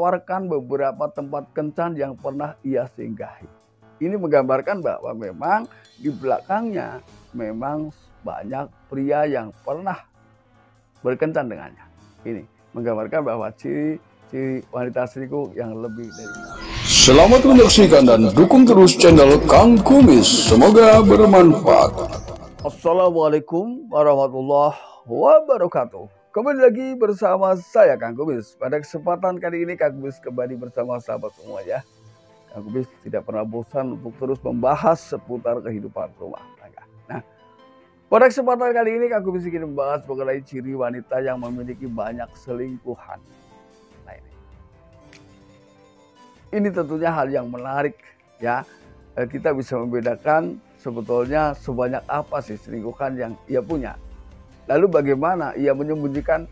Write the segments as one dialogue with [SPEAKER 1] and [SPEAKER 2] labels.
[SPEAKER 1] menawarkan beberapa tempat kencan yang pernah ia singgahi. Ini menggambarkan bahwa memang di belakangnya memang banyak pria yang pernah berkencan dengannya. Ini menggambarkan bahwa ciri wanita selingkuh yang lebih dari satu.
[SPEAKER 2] Selamat menyaksikan dan dukung terus channel Kang Kumis. Semoga bermanfaat.
[SPEAKER 1] Assalamualaikum warahmatullahi wabarakatuh. Kembali lagi bersama saya Kang Kumis. Pada kesempatan kali ini Kang Kumis kembali bersama sahabat semua ya. Kang Kumis tidak pernah bosan untuk terus membahas seputar kehidupan rumah tangga. Nah, pada kesempatan kali ini Kang Kumis ingin membahas mengenai ciri wanita yang memiliki banyak selingkuhan. Nah, ini tentunya hal yang menarik ya. Kita bisa membedakan sebetulnya sebanyak apa sih selingkuhan yang ia punya. Lalu bagaimana ia menyembunyikan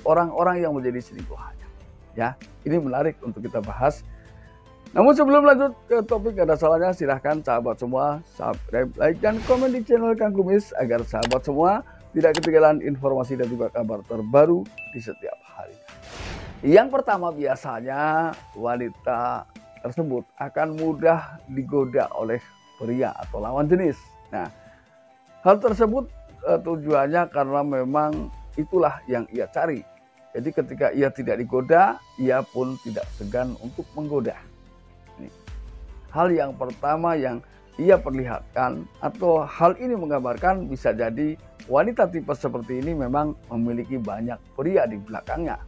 [SPEAKER 1] orang-orang yang menjadi selingkuhannya. Ya, ini menarik untuk kita bahas. Namun sebelum lanjut ke topik, ada salahnya silahkan sahabat semua subscribe, like, dan komen di channel Kang Kumis agar sahabat semua tidak ketinggalan informasi dan juga kabar terbaru di setiap hari. Yang pertama, biasanya wanita tersebut akan mudah digoda oleh pria atau lawan jenis. Nah, hal tersebut tujuannya karena memang itulah yang ia cari. Jadi ketika ia tidak digoda, ia pun tidak segan untuk menggoda. Hal yang pertama yang ia perlihatkan atau hal ini menggambarkan bisa jadi wanita tipe seperti ini memang memiliki banyak pria di belakangnya.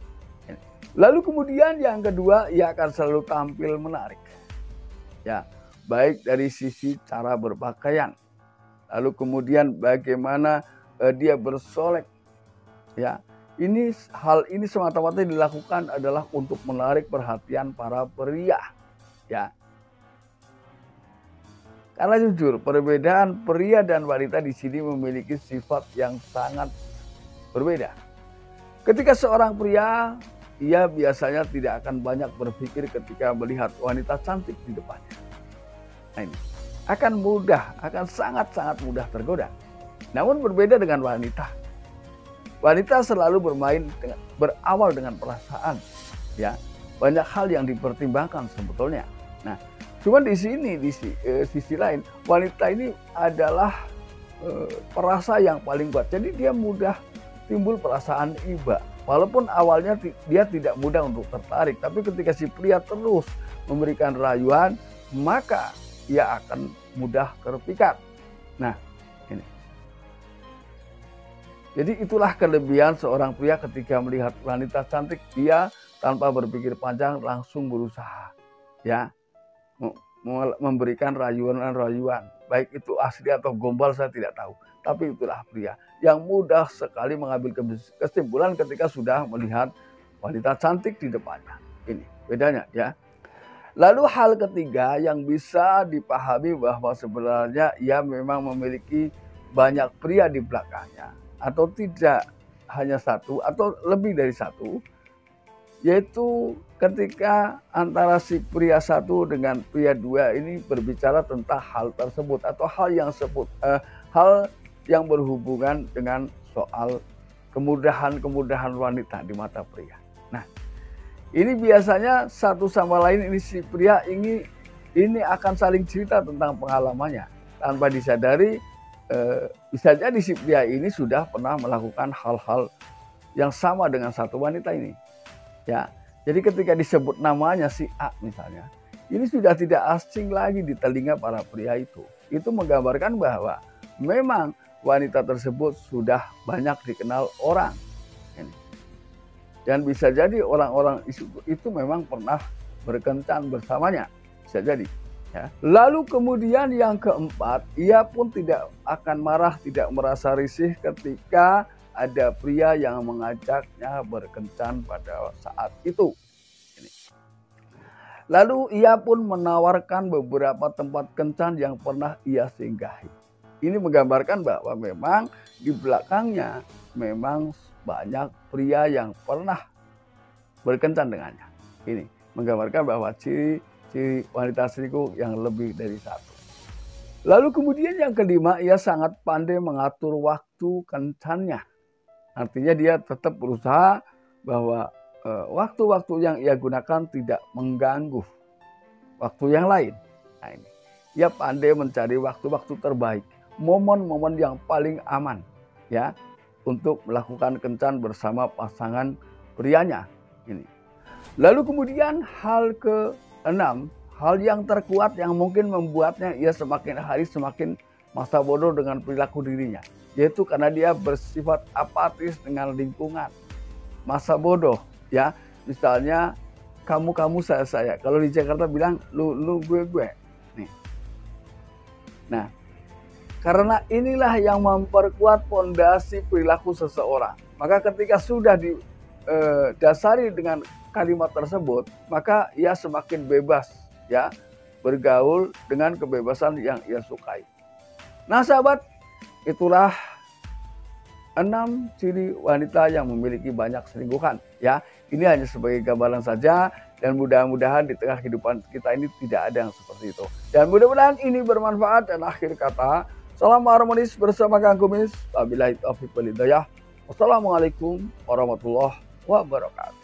[SPEAKER 1] Lalu kemudian yang kedua, ia akan selalu tampil menarik. Ya, baik dari sisi cara berpakaian. Lalu kemudian bagaimana dia bersolek. Ya, hal ini semata-mata dilakukan adalah untuk menarik perhatian para pria. Ya. Karena jujur, perbedaan pria dan wanita di sini memiliki sifat yang sangat berbeda. Ketika seorang pria, ia biasanya tidak akan banyak berpikir ketika melihat wanita cantik di depannya. Nah, ini akan sangat-sangat mudah tergoda. Namun berbeda dengan wanita. Wanita selalu berawal dengan perasaan. Ya, banyak hal yang dipertimbangkan sebetulnya. Nah, cuman di sini di sisi lain wanita ini adalah perasa yang paling kuat. Jadi dia mudah timbul perasaan iba. Walaupun awalnya dia tidak mudah untuk tertarik, tapi ketika si pria terus memberikan rayuan, maka ia akan mudah terpikat. Nah, ini. Jadi itulah kelebihan seorang pria ketika melihat wanita cantik, dia tanpa berpikir panjang langsung berusaha ya memberikan rayuan-rayuan, baik itu asli atau gombal saya tidak tahu, tapi itulah pria yang mudah sekali mengambil kesimpulan ketika sudah melihat wanita cantik di depannya. Ini bedanya ya. Lalu hal ketiga yang bisa dipahami bahwa sebenarnya ia memang memiliki banyak pria di belakangnya atau tidak hanya satu atau lebih dari satu, yaitu ketika antara si pria satu dengan pria dua ini berbicara tentang hal tersebut atau hal yang berhubungan dengan soal kemudahan wanita di mata pria. Nah, ini biasanya satu sama lain ini si pria ini akan saling cerita tentang pengalamannya tanpa disadari. Bisa jadi si pria ini sudah pernah melakukan hal-hal yang sama dengan satu wanita ini. Ya, jadi ketika disebut namanya si A misalnya, ini sudah tidak asing lagi di telinga para pria itu. Itu menggambarkan bahwa memang wanita tersebut sudah banyak dikenal orang. Dan bisa jadi orang-orang itu memang pernah berkencan bersamanya. Bisa jadi. Ya. Lalu kemudian yang keempat, ia pun tidak akan marah, tidak merasa risih ketika ada pria yang mengajaknya berkencan pada saat itu. Lalu ia pun menawarkan beberapa tempat kencan yang pernah ia singgahi. Ini menggambarkan bahwa memang di belakangnya memang banyak pria yang pernah berkencan dengannya. Ini menggambarkan bahwa ciri wanita selingkuh yang lebih dari satu. Lalu kemudian yang kelima, ia sangat pandai mengatur waktu kencannya. Artinya dia tetap berusaha bahwa waktu-waktu yang ia gunakan tidak mengganggu waktu yang lain. Nah ini, ia pandai mencari waktu-waktu terbaik, momen-momen yang paling aman ya untuk melakukan kencan bersama pasangan prianya ini. Lalu kemudian hal ke-6, hal yang terkuat yang mungkin membuatnya ia semakin hari semakin masa bodoh dengan perilaku dirinya, yaitu karena dia bersifat apatis dengan lingkungan. Masa bodoh ya, misalnya kamu saya. Kalau di Jakarta bilang lu gue. Nih. Nah, karena inilah yang memperkuat fondasi perilaku seseorang. Maka ketika sudah didasari dengan kalimat tersebut, maka ia semakin bebas ya bergaul dengan kebebasan yang ia sukai. Nah, sahabat, itulah 6 ciri wanita yang memiliki banyak selingkuhan ya. Ini hanya sebagai gambaran saja, dan mudah-mudahan di tengah kehidupan kita ini tidak ada yang seperti itu. Dan mudah-mudahan ini bermanfaat. Dan akhir kata, salam harmonis bersama Kang Kumis. Wabillahi taufiq wal hidayah. Wassalamualaikum warahmatullahi wabarakatuh.